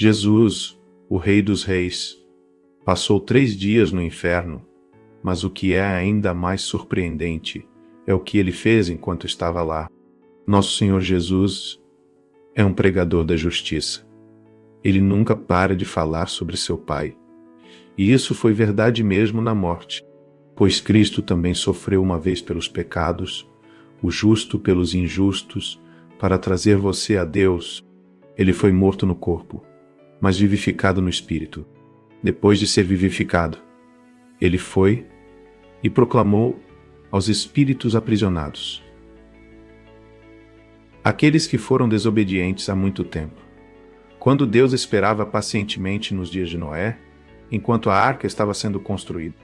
Jesus, o Rei dos Reis, passou 3 dias no inferno, mas o que é ainda mais surpreendente é o que ele fez enquanto estava lá. Nosso Senhor Jesus é um pregador da justiça. Ele nunca para de falar sobre seu Pai. E isso foi verdade mesmo na morte, pois Cristo também sofreu uma vez pelos pecados, o justo pelos injustos, para trazer você a Deus. Ele foi morto no corpo, mas vivificado no espírito. Depois de ser vivificado, ele foi e proclamou aos espíritos aprisionados, aqueles que foram desobedientes há muito tempo. Quando Deus esperava pacientemente nos dias de Noé, enquanto a arca estava sendo construída,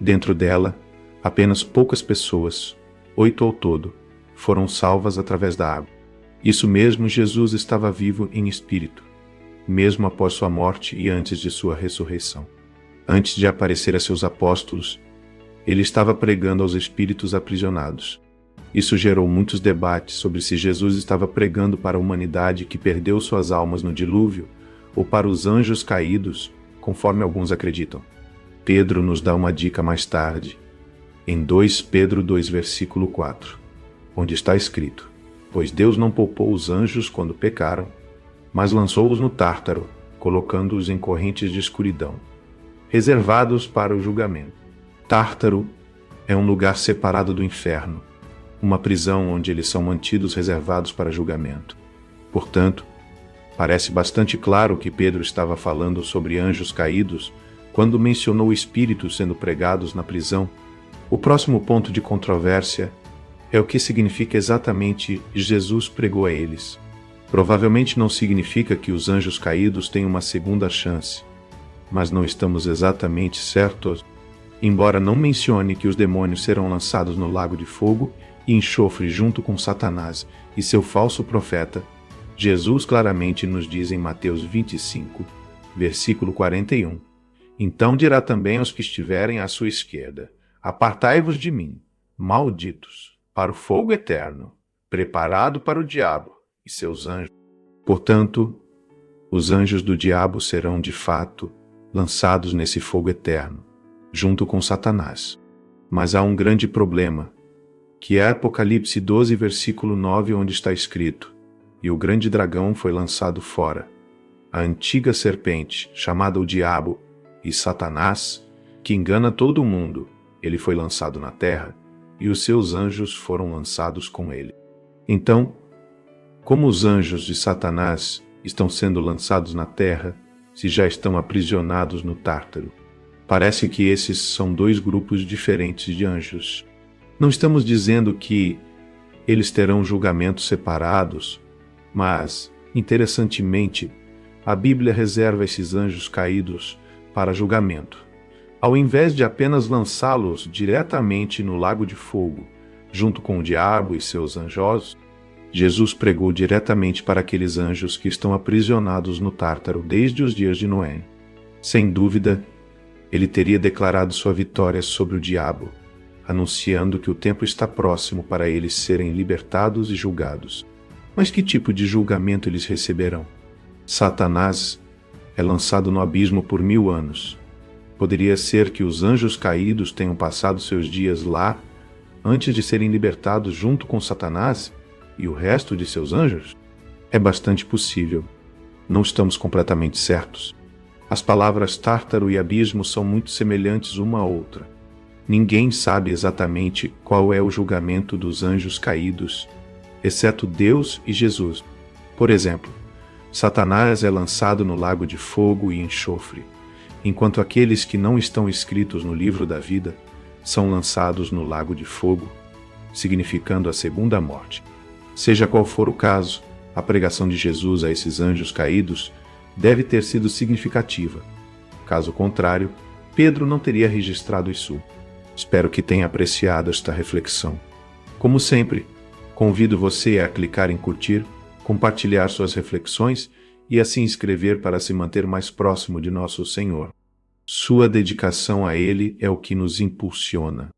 dentro dela, apenas poucas pessoas, 8 ao todo, foram salvas através da água. Isso mesmo, Jesus estava vivo em espírito, mesmo após sua morte e antes de sua ressurreição. Antes de aparecer a seus apóstolos, ele estava pregando aos espíritos aprisionados. Isso gerou muitos debates sobre se Jesus estava pregando para a humanidade que perdeu suas almas no dilúvio ou para os anjos caídos, conforme alguns acreditam. Pedro nos dá uma dica mais tarde, em 2 Pedro 2, versículo 4, onde está escrito: pois Deus não poupou os anjos quando pecaram, mas lançou-os no Tártaro, colocando-os em correntes de escuridão, reservados para o julgamento. Tártaro é um lugar separado do inferno, uma prisão onde eles são mantidos reservados para julgamento. Portanto, parece bastante claro que Pedro estava falando sobre anjos caídos quando mencionou espíritos sendo pregados na prisão. O próximo ponto de controvérsia é o que significa exatamente Jesus pregou a eles. Provavelmente não significa que os anjos caídos têm uma segunda chance, mas não estamos exatamente certos. Embora não mencione que os demônios serão lançados no lago de fogo e enxofre junto com Satanás e seu falso profeta, Jesus claramente nos diz em Mateus 25, versículo 41, então dirá também aos que estiverem à sua esquerda: apartai-vos de mim, malditos, para o fogo eterno, preparado para o diabo e seus anjos. Portanto, os anjos do diabo serão de fato lançados nesse fogo eterno, junto com Satanás. Mas há um grande problema, que é Apocalipse 12, versículo 9, onde está escrito: e o grande dragão foi lançado fora, a antiga serpente, chamada o diabo e Satanás, que engana todo o mundo. Ele foi lançado na terra, e os seus anjos foram lançados com ele. Então, como os anjos de Satanás estão sendo lançados na terra, se já estão aprisionados no Tártaro? Parece que esses são 2 grupos diferentes de anjos. Não estamos dizendo que eles terão julgamentos separados, mas, interessantemente, a Bíblia reserva esses anjos caídos para julgamento. Ao invés de apenas lançá-los diretamente no lago de fogo, junto com o diabo e seus anjos, Jesus pregou diretamente para aqueles anjos que estão aprisionados no Tártaro desde os dias de Noé. Sem dúvida, ele teria declarado sua vitória sobre o diabo, anunciando que o tempo está próximo para eles serem libertados e julgados. Mas que tipo de julgamento eles receberão? Satanás é lançado no abismo por 1000 anos. Poderia ser que os anjos caídos tenham passado seus dias lá antes de serem libertados junto com Satanás e o resto de seus anjos? É bastante possível. Não estamos completamente certos. As palavras Tártaro e abismo são muito semelhantes uma à outra. Ninguém sabe exatamente qual é o julgamento dos anjos caídos, exceto Deus e Jesus. Por exemplo, Satanás é lançado no lago de fogo e enxofre, enquanto aqueles que não estão escritos no livro da vida são lançados no lago de fogo, significando a segunda morte. Seja qual for o caso, a pregação de Jesus a esses anjos caídos deve ter sido significativa. Caso contrário, Pedro não teria registrado isso. Espero que tenha apreciado esta reflexão. Como sempre, convido você a clicar em curtir, compartilhar suas reflexões e a se inscrever para se manter mais próximo de nosso Senhor. Sua dedicação a Ele é o que nos impulsiona.